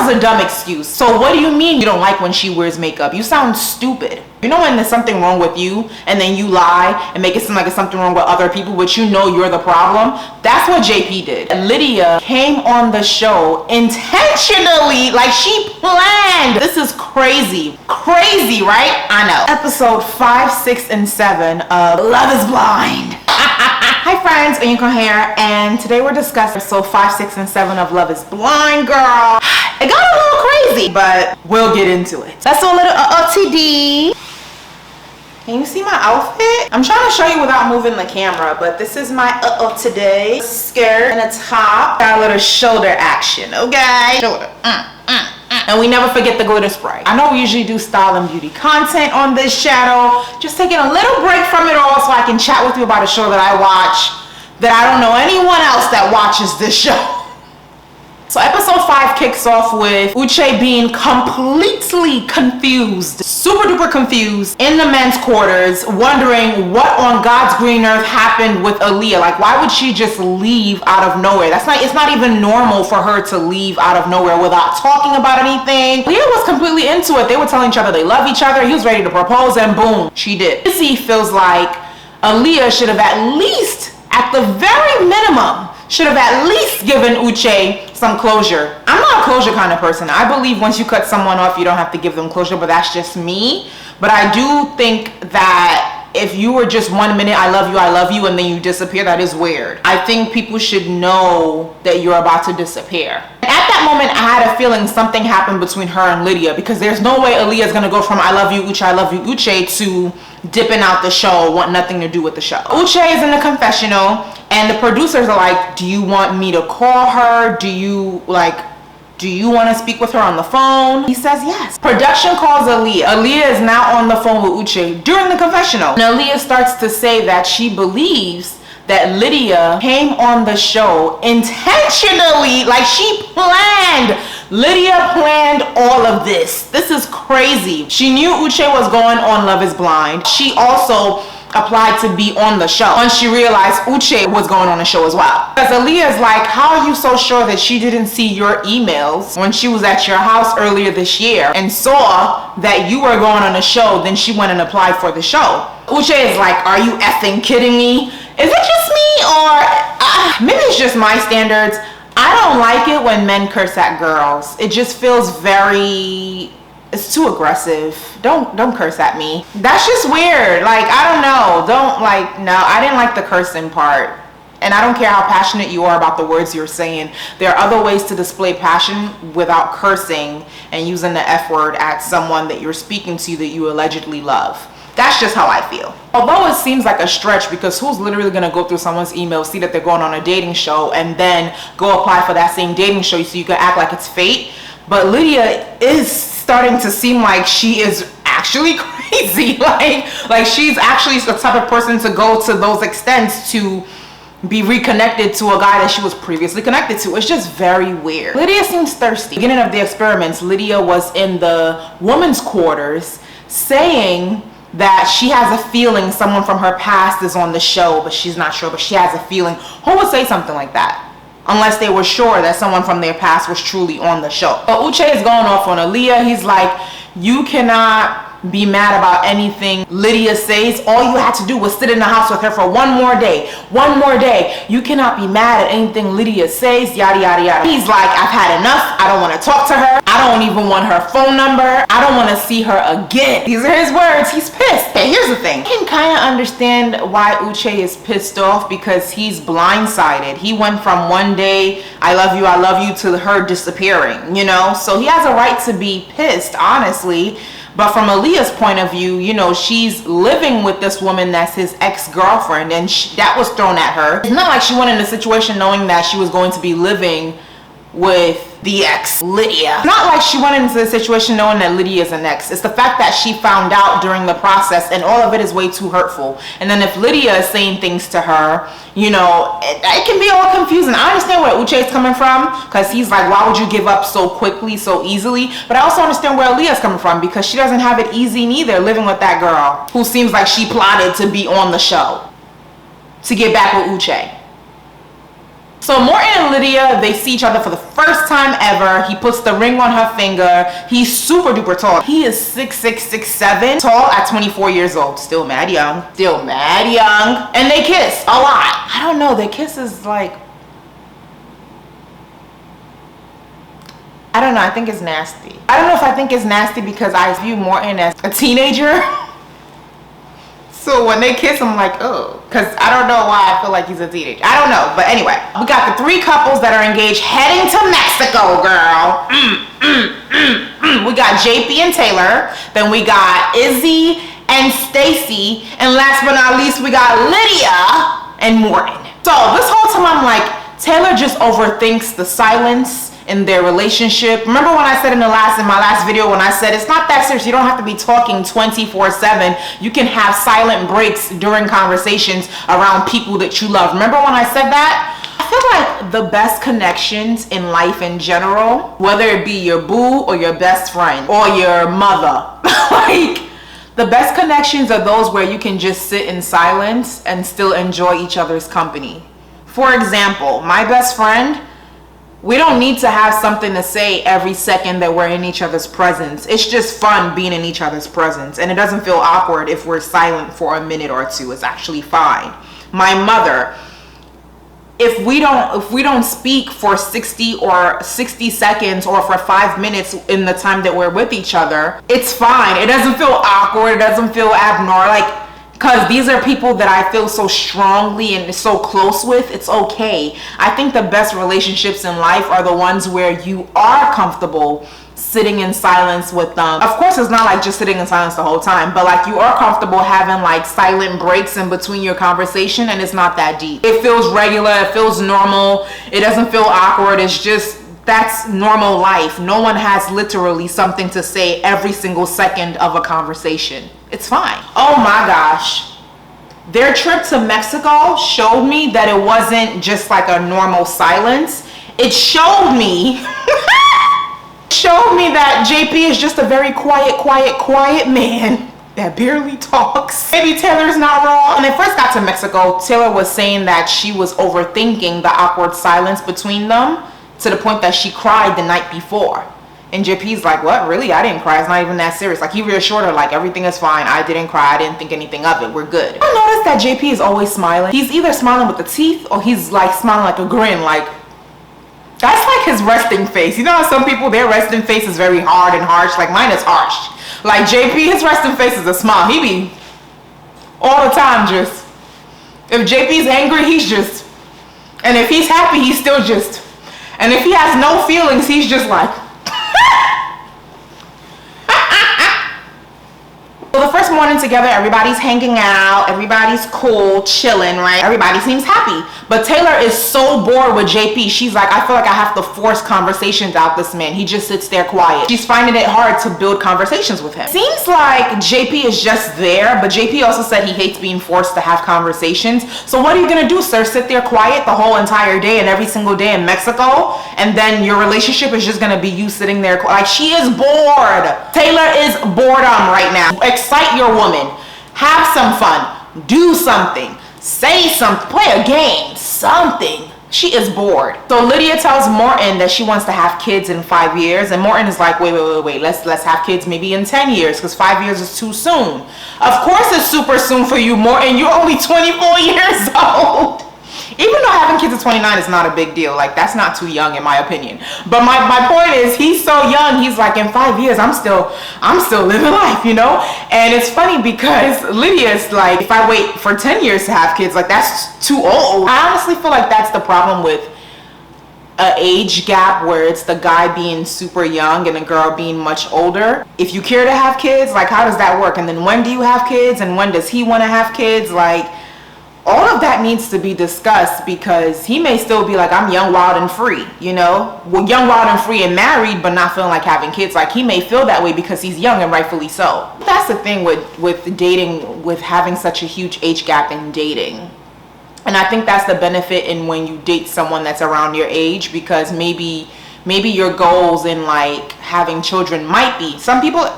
was a dumb excuse. So what do you mean you don't like when she wears makeup? You sound stupid. You know when there's something wrong with you and then you lie and make it seem like it's something wrong with other people, but you know you're the problem? That's what JP did. Lydia came on the show intentionally, like she planned. This is crazy. Crazy, right? I know. Episode 5, 6, and 7 of Love is Blind. Hi friends, AskOyinkan here, and today we're discussing episode 5, 6, and 7 of Love is Blind, girl. It got a little crazy, but we'll get into it. Let's do a little OTD. Can you see my outfit? I'm trying to show you without moving the camera, but this is my today. Skirt and a top. Got a little shoulder action, okay? Shoulder. And we never forget the glitter spray. I know we usually do style and beauty content on this channel. Just taking a little break from it all so I can chat with you about a show that I watch that I don't know anyone else that watches this show. So episode 5 kicks off with Uche being completely confused, super duper confused, in the men's quarters, wondering what on God's green earth happened with Aaliyah. Like, why would she just leave out of nowhere? It's not even normal for her to leave out of nowhere without talking about anything. Aaliyah was completely into it. They were telling each other they love each other. He was ready to propose, and boom, she did. Izzy feels like Aaliyah should have at least, at the very minimum, should have at least given Uche some closure. I'm not a closure kind of person. I believe once you cut someone off, you don't have to give them closure, but that's just me. But I do think that if you were just 1 minute, I love you, and then you disappear, that is weird. I think people should know that you're about to disappear. At that moment, I had a feeling something happened between her and Lydia, because there's no way Aaliyah's gonna go from I love you, Uche to dipping out the show, want nothing to do with the show. Uche is in the confessional, and the producers are like, do you want me to call her? Do you want to speak with her on the phone? He says yes. Production calls Aaliyah. Aaliyah is now on the phone with Uche during the confessional. And Aaliyah starts to say that she believes that Lydia came on the show intentionally, like she planned. Lydia planned all of this. This is crazy. She knew Uche was going on Love is Blind. She also applied to be on the show once she realized Uche was going on the show as well. Because Aaliyah is like, how are you so sure that she didn't see your emails when she was at your house earlier this year and saw that you were going on the show? Then she went and applied for the show. Uche is like, are you effing kidding me? Is it just me, or maybe it's just my standards? I don't like it when men curse at girls. It just feels it's too aggressive. Don't curse at me. That's just weird. Like, I don't know. No, I didn't like the cursing part. And I don't care how passionate you are about the words you're saying. There are other ways to display passion without cursing and using the F word at someone that you're speaking to that you allegedly love. That's just how I feel. Although it seems like a stretch, because who's literally gonna go through someone's email, see that they're going on a dating show, and then go apply for that same dating show so you can act like it's fate? But Lydia is starting to seem like she is actually crazy. Like she's actually the type of person to go to those extents to be reconnected to a guy that she was previously connected to. It's just very weird. Lydia seems thirsty. Beginning of the experiments, Lydia was in the women's quarters saying that she has a feeling someone from her past is on the show, but she's not sure, but she has a feeling. Who would say something like that? Unless they were sure that someone from their past was truly on the show. But Uche is going off on Aaliyah. He's like, you cannot be mad about anything Lydia says. All you had to do was sit in the house with her for one more day. You cannot be mad at anything Lydia says, yada, yada, yada. He's like, I've had enough. I don't want to talk to her. I don't even want her phone number. I don't want to see her again. These are his words. He's pissed. Okay, here's the thing. I can kind of understand why Uche is pissed off, because he's blindsided. He went from one day, I love you, to her disappearing, you know? So he has a right to be pissed, honestly. But from Aaliyah's point of view, you know, she's living with this woman that's his ex-girlfriend, and that was thrown at her. It's not like she went in a situation knowing that she was going to be living with the ex, Lydia. It's not like she went into the situation knowing that Lydia is an ex. It's the fact that she found out during the process, and all of it is way too hurtful. And then if Lydia is saying things to her, you know, it can be all confusing. I understand where Uche is coming from, because he's like, why would you give up so quickly, so easily? But I also understand where Aaliyah is coming from, because she doesn't have it easy neither, living with that girl who seems like she plotted to be on the show to get back with Uche. So Morton and Lydia, they see each other for the first time ever. He puts the ring on her finger. He's super duper tall. He is 6'6", 6'7", tall at 24 years old. Still mad young. Still mad young. And they kiss a lot. I don't know, their kiss is like, I don't know, I think it's nasty. I don't know if I think it's nasty because I view Morton as a teenager. So when they kiss, I'm like, oh, because I don't know why I feel like he's a teenager. I don't know, but anyway, we got the 3 couples that are engaged heading to Mexico, girl. We got JP and Taylor, then we got Izzy and Stacy, and last but not least, we got Lydia and Morton. So this whole time, I'm like, Taylor just overthinks the silence in their relationship. Remember when I said in my last video, when I said it's not that serious, you don't have to be talking 24/7. You can have silent breaks during conversations around people that you love. Remember when I said that? I feel like the best connections in life in general, whether it be your boo or your best friend or your mother, like the best connections are those where you can just sit in silence and still enjoy each other's company. For example, my best friend, we don't need to have something to say every second that we're in each other's presence. It's just fun being in each other's presence, and it doesn't feel awkward if we're silent for a minute or two. It's actually fine. My mother, if we don't speak for 60 seconds or for 5 minutes in the time that we're with each other, it's fine. It doesn't feel awkward. It doesn't feel abnormal. Like, because these are people that I feel so strongly and so close with, it's okay. I think the best relationships in life are the ones where you are comfortable sitting in silence with them. Of course, it's not like just sitting in silence the whole time, but like you are comfortable having like silent breaks in between your conversation, and it's not that deep. It feels regular, it feels normal, it doesn't feel awkward. It's just, that's normal life. No one has literally something to say every single second of a conversation. It's fine. Oh my gosh. Their trip to Mexico showed me that it wasn't just like a normal silence. It showed me that JP is just a very quiet man that barely talks. Maybe Taylor's not wrong. When they first got to Mexico, Taylor was saying that she was overthinking the awkward silence between them to the point that she cried the night before. And JP's like, what? Really? I didn't cry. It's not even that serious. Like, he reassured her, like, everything is fine. I didn't cry. I didn't think anything of it. We're good. I noticed that JP is always smiling. He's either smiling with the teeth or he's like smiling like a grin. Like, that's like his resting face. You know how some people, their resting face is very hard and harsh? Like, mine is harsh. Like, JP, his resting face is a smile. He be all the time just, if JP's angry, he's just, and if he's happy, he's still just, and if he has no feelings, he's just like, so the first morning together, everybody's hanging out, everybody's cool, chilling, right? Everybody seems happy. But Taylor is so bored with JP. She's like, I feel like I have to force conversations out this man. He just sits there quiet. She's finding it hard to build conversations with him. Seems like JP is just there, but JP also said he hates being forced to have conversations. So what are you gonna do, sir? Sit there quiet the whole entire day and every single day in Mexico? And then your relationship is just gonna be you sitting there like, she is bored. Taylor is boredom right now. Excite your woman, have some fun, do something, say something, play a game, something. She is bored. So Lydia tells Morton that she wants to have kids in 5 years, and Morton is like, wait, let's have kids maybe in 10 years because 5 years is too soon. Of course it's super soon for you, Morton. You're only 24 years old. Even though having kids at 29 is not a big deal, like that's not too young in my opinion. But my point is, he's so young. He's like, in 5 years, I'm still living life, you know. And it's funny because Lydia's like, if I wait for 10 years to have kids, like that's too old. I honestly feel like that's the problem with an age gap where it's the guy being super young and the girl being much older. If you care to have kids, like how does that work? And then when do you have kids? And when does he want to have kids? Like, all of that needs to be discussed because he may still be like, I'm young, wild, and free, you know? Well, young, wild, and free and married, but not feeling like having kids. Like, he may feel that way because he's young and rightfully so. That's the thing with dating, with having such a huge age gap in dating. And I think that's the benefit in when you date someone that's around your age, because maybe maybe your goals in like having children might be, some people,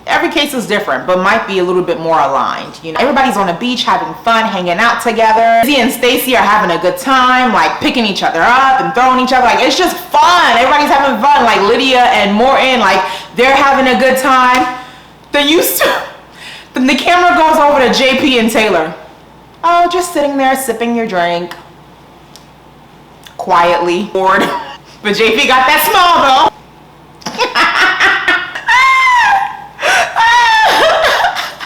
every case is different, but might be a little bit more aligned. You know, everybody's on the beach having fun, hanging out together. Izzy and Stacey are having a good time, like picking each other up and throwing each other. Like, it's just fun. Everybody's having fun. Like Lydia and Morton, like they're having a good time. Then the camera goes over to JP and Taylor. Oh, just sitting there sipping your drink. Quietly, bored. But JP got that smile though.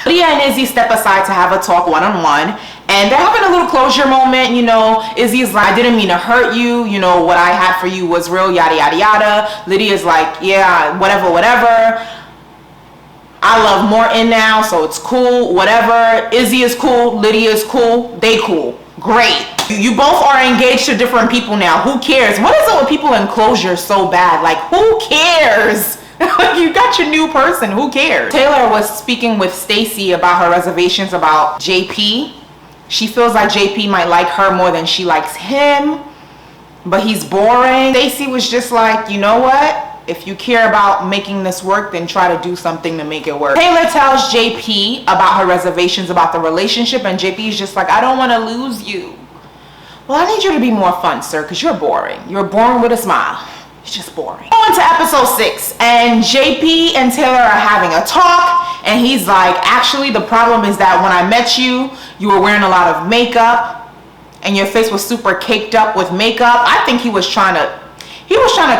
Lydia and Izzy step aside to have a talk one-on-one, and they're having a little closure moment. You know, Izzy's like, I didn't mean to hurt you. You know, what I had for you was real, yada, yada, yada. Lydia's like, yeah, whatever, whatever. I love Morton now, so it's cool, whatever. Izzy is cool, Lydia is cool, they cool. Great. You both are engaged to different people now. Who cares? What is it with people in closure so bad? Like, who cares? You got your new person. Who cares? Taylor was speaking with Stacey about her reservations about JP. She feels like JP might like her more than she likes him, but he's boring. Stacey was just like, you know what? If you care about making this work, then try to do something to make it work. Taylor tells JP about her reservations about the relationship, and JP is just like, I don't want to lose you. Well, I need you to be more fun, sir, because you're boring. You're boring with a smile. It's just boring. On to episode 6, and JP and Taylor are having a talk, and he's like, actually, the problem is that when I met you, you were wearing a lot of makeup, and your face was super caked up with makeup. I think he was trying to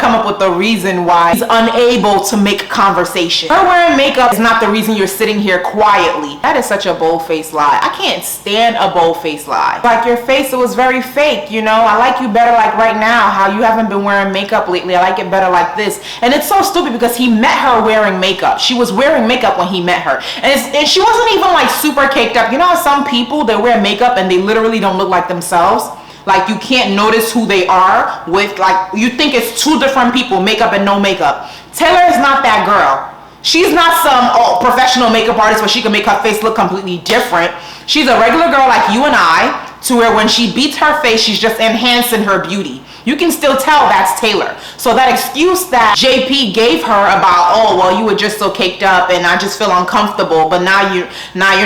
come up with the reason why he's unable to make conversation. Her wearing makeup is not the reason you're sitting here quietly. That is such a bold-faced lie. I can't stand a bold-faced lie. Like your face, it was very fake, you know? I like you better like right now, how you haven't been wearing makeup lately. I like it better like this. And it's so stupid because he met her wearing makeup. She was wearing makeup when he met her. And she wasn't even like super caked up. You know how some people, they wear makeup and they literally don't look like themselves? Like you can't notice who they are with, like you think it's two different people, makeup and no makeup. Taylor is not that girl. She's not some professional makeup artist where she can make her face look completely different. She's a regular girl like you and I, to where when she beats her face, she's just enhancing her beauty. You can still tell that's Taylor. So that excuse that JP gave her about, oh, well, you were just so caked up and I just feel uncomfortable, but now you're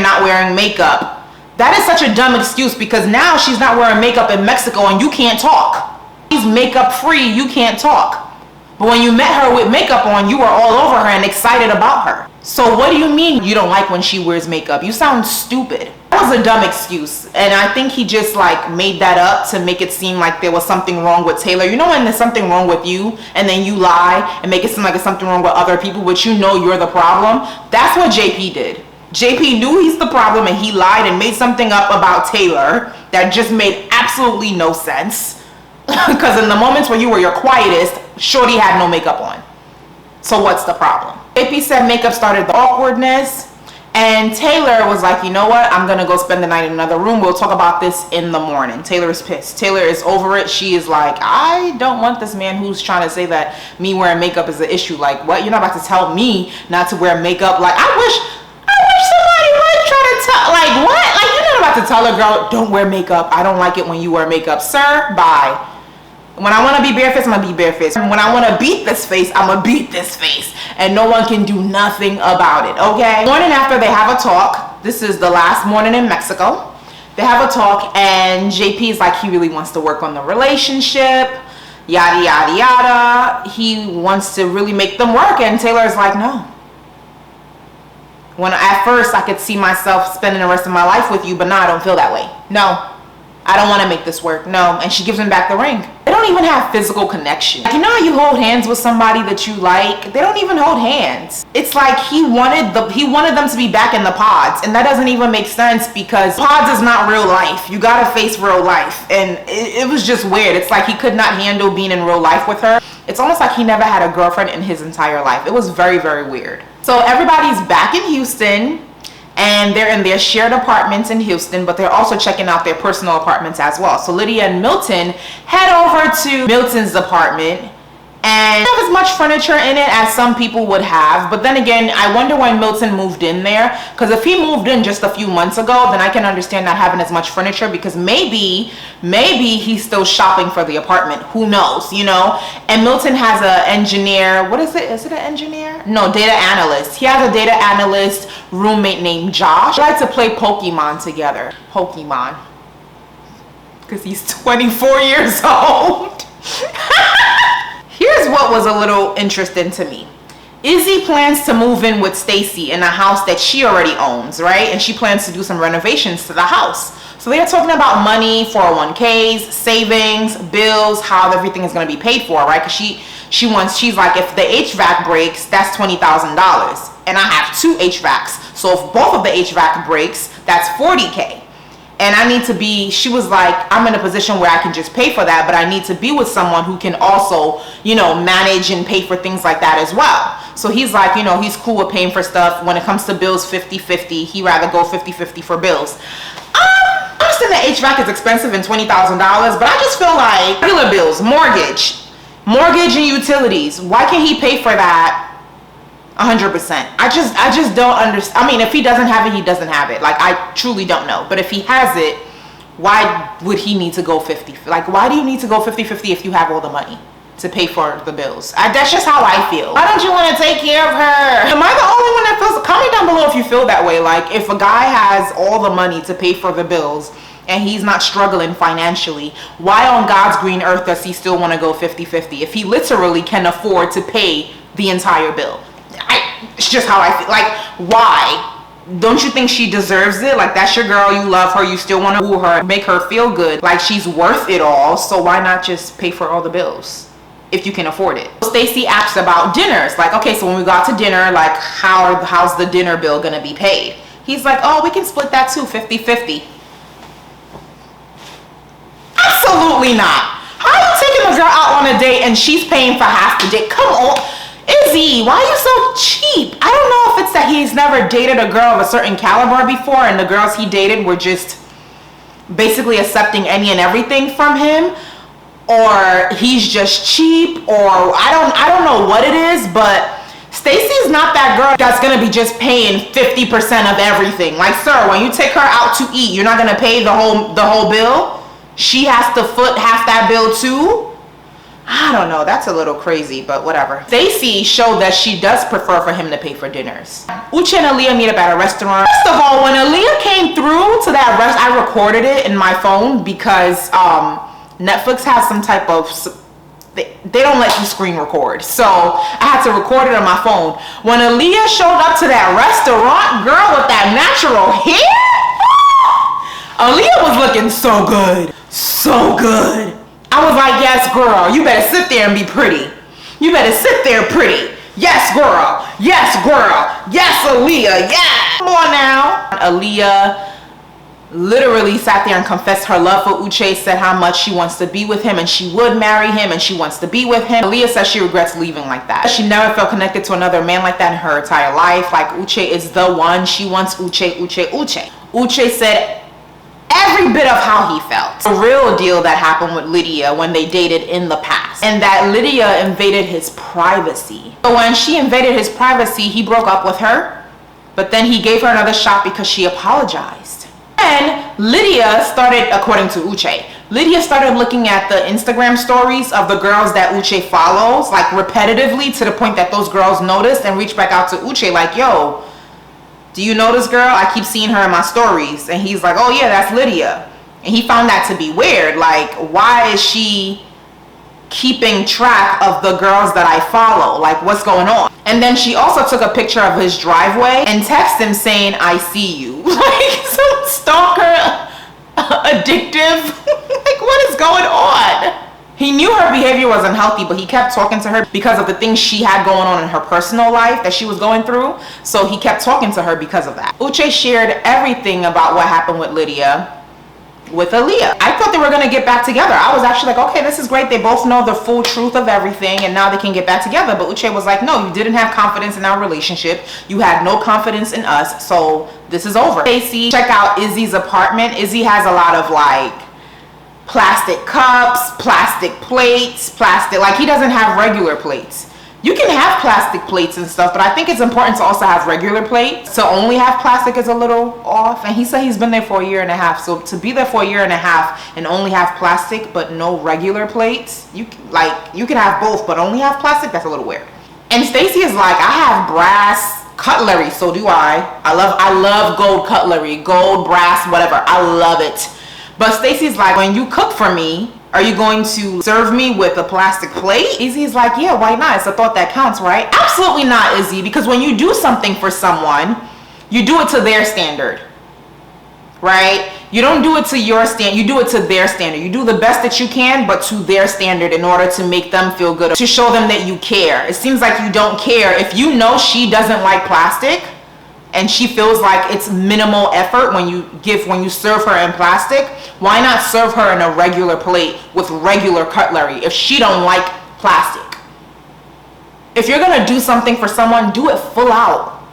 not wearing makeup. That is such a dumb excuse because now she's not wearing makeup in Mexico and you can't talk. She's makeup free, you can't talk. But when you met her with makeup on, you were all over her and excited about her. So what do you mean you don't like when she wears makeup? You sound stupid. That was a dumb excuse. And I think he just like made that up to make it seem like there was something wrong with Taylor. You know when there's something wrong with you and then you lie and make it seem like it's something wrong with other people, but you know you're the problem? That's what JP did. JP knew he's the problem and he lied and made something up about Taylor that just made absolutely no sense. Because in the moments where you were your quietest, Shorty had no makeup on. So what's the problem? JP said makeup started the awkwardness, and Taylor was like, you know what? I'm going to go spend the night in another room. We'll talk about this in the morning. Taylor is pissed. Taylor is over it. She is like, I don't want this man who's trying to say that me wearing makeup is an issue. Like, what? You're not about to tell me not to wear makeup? Like, I wish somebody would try to tell, like, what? Like, you're not about to tell a girl, don't wear makeup. I don't like it when you wear makeup. Sir, bye. When I want to be barefaced, I'm going to be barefaced. When I want to beat this face, I'm going to beat this face. And no one can do nothing about it, okay? Morning after they have a talk. This is the last morning in Mexico. They have a talk and JP is like, he really wants to work on the relationship. Yada, yada, yada. He wants to really make them work. And Taylor's like, no. When at first I could see myself spending the rest of my life with you, but now I don't feel that way. No, I don't want to make this work. No. And she gives him back the ring. They don't even have physical connection. Like, you know how you hold hands with somebody that you like? They don't even hold hands. It's like he wanted them to be back in the pods, and that doesn't even make sense because pods is not real life. You gotta face real life, and it was just weird. It's like he could not handle being in real life with her. It's almost like he never had a girlfriend in his entire life. It was very, very weird. So everybody's back in Houston and they're in their shared apartments in Houston, but they're also checking out their personal apartments as well. So Lydia and Milton head over to Milton's apartment and not as much furniture in it as some people would have. But then again, I wonder when Milton moved in there, because if he moved in just a few months ago, then I can understand not having as much furniture, because maybe he's still shopping for the apartment. Who knows, you know? And Milton has an engineer. What is it? Is it an engineer? No, data analyst. He has a data analyst roommate named Josh. They like to play Pokemon together. Pokemon. Because he's 24 years old. Here's what was a little interesting to me. Izzy plans to move in with Stacy in a house that she already owns, right? And she plans to do some renovations to the house. So they're talking about money, 401ks, savings, bills, how everything is going to be paid for, right? Because she's like, if the HVAC breaks, that's $20,000. And I have 2 HVACs. So if both of the HVAC breaks, that's $40K. And I need to be, she was like, I'm in a position where I can just pay for that, but I need to be with someone who can also, you know, manage and pay for things like that as well. So he's like, you know, he's cool with paying for stuff. When it comes to bills, 50-50. He rather go 50-50 for bills. I understand that HVAC is expensive and $20,000, but I just feel like regular bills, mortgage and utilities, why can't he pay for that 100%? I just don't understand. I mean, if he doesn't have it, he doesn't have it. Like, I truly don't know. But if he has it, why would he need to go 50? Like, why do you need to go 50-50 if you have all the money to pay for the bills? That's just how I feel. Why don't you want to take care of her? Am I the only one that feels? Comment down below if you feel that way. Like, if a guy has all the money to pay for the bills and he's not struggling financially, why on God's green earth does he still want to go 50-50 if he literally can afford to pay the entire bill? It's just how I feel. Like, why? Don't you think she deserves it? Like, that's your girl, you love her, you still want to woo her, make her feel good, like she's worth it all. So why not just pay for all the bills if you can afford it? Stacy asks about dinners. Like, okay, so when we go out to dinner, like, how's the dinner bill gonna be paid? He's like, oh, we can split that too, 50-50. Absolutely not. How are you taking a girl out on a date and she's paying for half the date? Come on. Izzy, why are you so cheap? I don't know if it's that he's never dated a girl of a certain caliber before and the girls he dated were just basically accepting any and everything from him, or he's just cheap, or I don't know what it is, but Stacy is not that girl that's gonna be just paying 50% of everything. Like, sir, when you take her out to eat, you're not gonna pay the whole bill? She has to foot half that bill too? I don't know, that's a little crazy, but whatever. Stacy showed that she does prefer for him to pay for dinners. Uche and Aaliyah meet up at a restaurant. First of all, when Aaliyah came through to that I recorded it in my phone because Netflix has some type of, they don't let you screen record. So I had to record it on my phone. When Aaliyah showed up to that restaurant, girl, with that natural hair, Aaliyah was looking so good. So good. I was like, yes, girl, you better sit there and be pretty. You better sit there pretty. Yes, girl. Yes, girl. Yes, Aaliyah. Yeah. Come on now. Aaliyah literally sat there and confessed her love for Uche, said how much she wants to be with him and she would marry him and she wants to be with him. Aaliyah says she regrets leaving like that. She never felt connected to another man like that in her entire life. Like, Uche is the one. She wants Uche, Uche, Uche. Uche said every bit of how he felt. The real deal that happened with Lydia when they dated in the past, and that Lydia invaded his privacy. So when she invaded his privacy, he broke up with her, but then he gave her another shot because she apologized. And Lydia started, according to Uche, Lydia started looking at the Instagram stories of the girls that Uche follows, like repetitively, to the point that those girls noticed and reached back out to Uche like, yo, do you know this girl? I keep seeing her in my stories. And he's like, oh yeah, that's Lydia. And he found that to be weird. Like, why is she keeping track of the girls that I follow? Like, what's going on? And then she also took a picture of his driveway and texted him saying, I see you. Like, some stalker, addictive. Like, what is going on? He knew her behavior was unhealthy, but he kept talking to her because of the things she had going on in her personal life that she was going through. So he kept talking to her because of that. Uche shared everything about what happened with Lydia with Aaliyah. I thought they were going to get back together. I was actually like, okay, this is great. They both know the full truth of everything and now they can get back together. But Uche was like, no, you didn't have confidence in our relationship. You had no confidence in us. So this is over. Stacy, check out Izzy's apartment. Izzy has a lot of like plastic cups, plastic plates, plastic, like he doesn't have regular plates. You can have plastic plates and stuff, but I think it's important to also have regular plates. To only have plastic is a little off. And he said he's been there for a year and a half. So to be there for a year and a half and only have plastic but no regular plates, you can have both but only have plastic, that's a little weird. And Stacey is like, I have brass cutlery, so do I. I love gold cutlery, gold, brass, whatever. I love it. But Stacey's like, when you cook for me, are you going to serve me with a plastic plate? Izzy's like, yeah, why not? It's a thought that counts, right? Absolutely not, Izzy, because when you do something for someone, you do it to their standard, right? You don't do it to your standard, you do it to their standard. You do the best that you can, but to their standard in order to make them feel good, to show them that you care. It seems like you don't care. If you know she doesn't like plastic, and she feels like it's minimal effort when you serve her in plastic, why not serve her in a regular plate with regular cutlery if she don't like plastic? If you're gonna do something for someone, do it full out.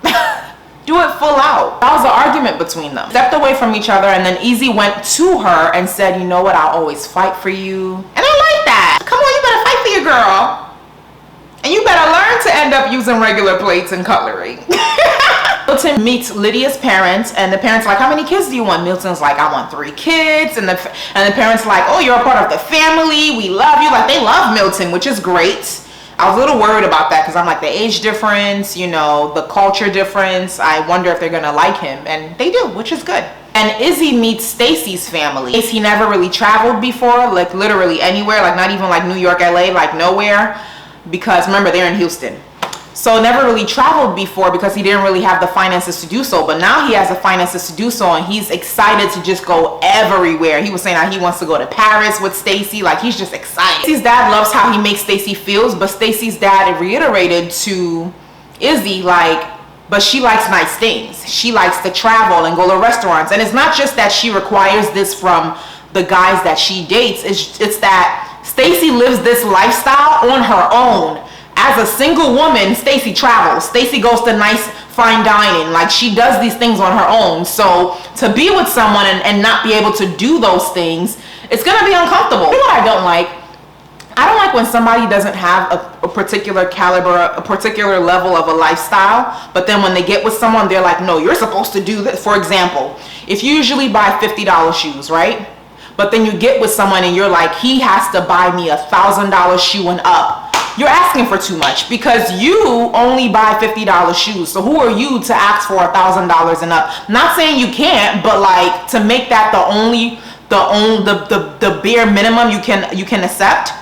Do it full out. That was the argument between them. Stepped away from each other, and then Izzy went to her and said, you know what, I'll always fight for you. And I like that. Come on, you better fight for your girl. And you better learn to end up using regular plates and cutlery. Milton meets Lydia's parents, and the parents are like, how many kids do you want? Milton's like, I want 3 kids. And the parents are like, oh, you're a part of the family. We love you. Like, they love Milton, which is great. I was a little worried about that because I'm like, the age difference, you know, the culture difference. I wonder if they're going to like him. And they do, which is good. And Izzy meets Stacey's family. He never really traveled before, like literally anywhere, like not even like New York, LA, like nowhere. Because remember, they're in Houston. So never really traveled before because he didn't really have the finances to do so. But now he has the finances to do so, and he's excited to just go everywhere. He was saying that he wants to go to Paris with Stacey. Like, he's just excited. Stacey's dad loves how he makes Stacey feels, but Stacey's dad reiterated to Izzy, like, but she likes nice things. She likes to travel and go to restaurants. And it's not just that she requires this from the guys that she dates. It's that Stacey lives this lifestyle on her own. As a single woman, Stacey travels. Stacey goes to nice fine dining. Like, she does these things on her own. So to be with someone and not be able to do those things, it's gonna be uncomfortable. You know what I don't like? I don't like when somebody doesn't have a particular caliber, a particular level of a lifestyle, but then when they get with someone, they're like, no, you're supposed to do this. For example, if you usually buy $50 shoes, right? But then you get with someone and you're like, he has to buy me $1,000 shoe and up. You're asking for too much because you only buy $50 shoes. So who are you to ask for $1,000 and up? Not saying you can't, but like, to make that the bare minimum you can accept,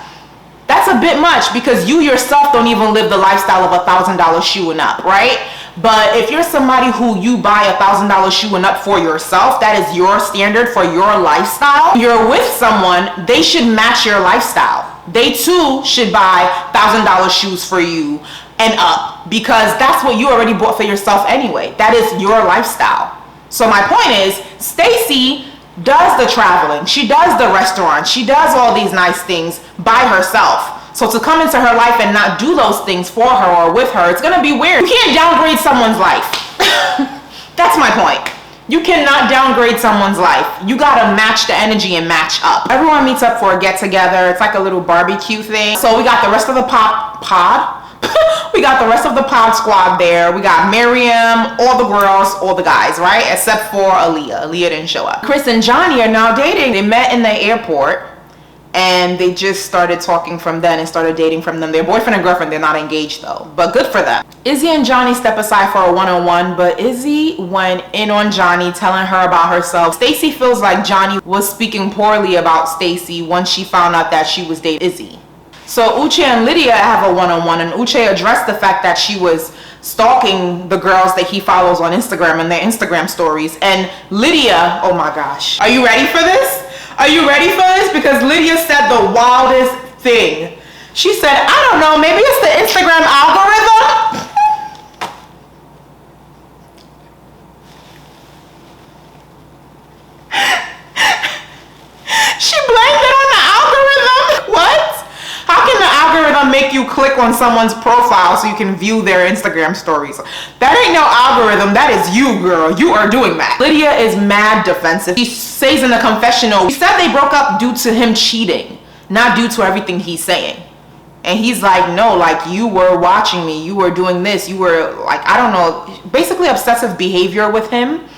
that's a bit much because you yourself don't even live the lifestyle of $1,000 shoe and up, right? But if you're somebody who you buy $1,000 shoe and up for yourself, that is your standard for your lifestyle. You're with someone, they should match your lifestyle. They too should buy $1,000 shoes for you and up because that's what you already bought for yourself anyway. That is your lifestyle. So my point is, Stacey does the traveling, she does the restaurants, she does all these nice things by herself. So to come into her life and not do those things for her or with her, it's gonna be weird. You can't downgrade someone's life. That's my point. You cannot downgrade someone's life. You gotta match the energy and match up. Everyone meets up for a get together. It's like a little barbecue thing. So we got the rest of the we got the rest of the pod squad there. We got Miriam, all the girls, all the guys, right? Except for Aaliyah. Aaliyah didn't show up. Chris and Johnny are now dating. They met in the airport and they just started talking from then and started dating from then. They're boyfriend and girlfriend. They're not engaged though, but good for them. Izzy and Johnny step aside for a one-on-one, but Izzy went in on Johnny, telling her about herself. Stacey feels like Johnny was speaking poorly about Stacey once she found out that she was dating Izzy. So Uche and Lydia have a one-on-one, and Uche addressed the fact that she was stalking the girls that he follows on Instagram and their Instagram stories. And Lydia, oh my gosh, are you ready for this? Are you ready for this? Because Lydia said the wildest thing. She said, I don't know, maybe it's the Instagram algorithm. She blamed it on the algorithm. What? How can the algorithm make you click on someone's profile so you can view their Instagram stories. That ain't no algorithm. That is you, girl. You are doing that. Lydia is mad defensive. She says in the confessional, she said they broke up due to him cheating, not due to everything he's saying. And he's like, no, like, you were watching me, you were doing this, you were like, I don't know, basically obsessive behavior with him,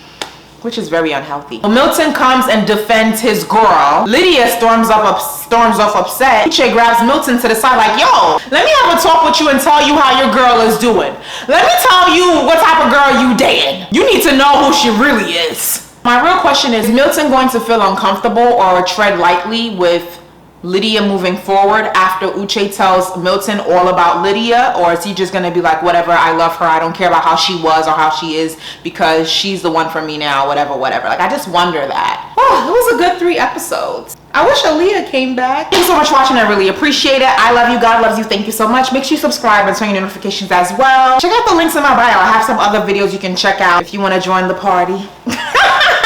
which is very unhealthy. Milton comes and defends his girl. Lydia storms off upset. Uche grabs Milton to the side like, yo, let me have a talk with you and tell you how your girl is doing. Let me tell you what type of girl you dating. You need to know who she really is. My real question is Milton going to feel uncomfortable or tread lightly with Lydia moving forward after Uche tells Milton all about Lydia, or is he just gonna be like, whatever, I love her, I don't care about how she was or how she is because she's the one for me now, whatever. Like, I just wonder that. Oh, it was a good 3 episodes. I wish Aaliyah came back. Thanks so much for watching. I really appreciate it. I love you. God loves you. Thank you so much. Make sure you subscribe and turn your notifications as well. Check out the links in my bio. I have some other videos you can check out if you want to join the party.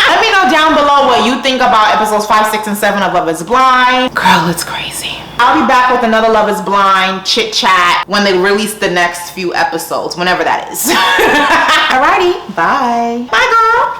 Let me know down below what you think about episodes 5, 6, and 7 of Love is Blind. Girl, it's crazy. I'll be back with another Love is Blind chit chat when they release the next few episodes, whenever that is. Alrighty, bye. Bye, girl.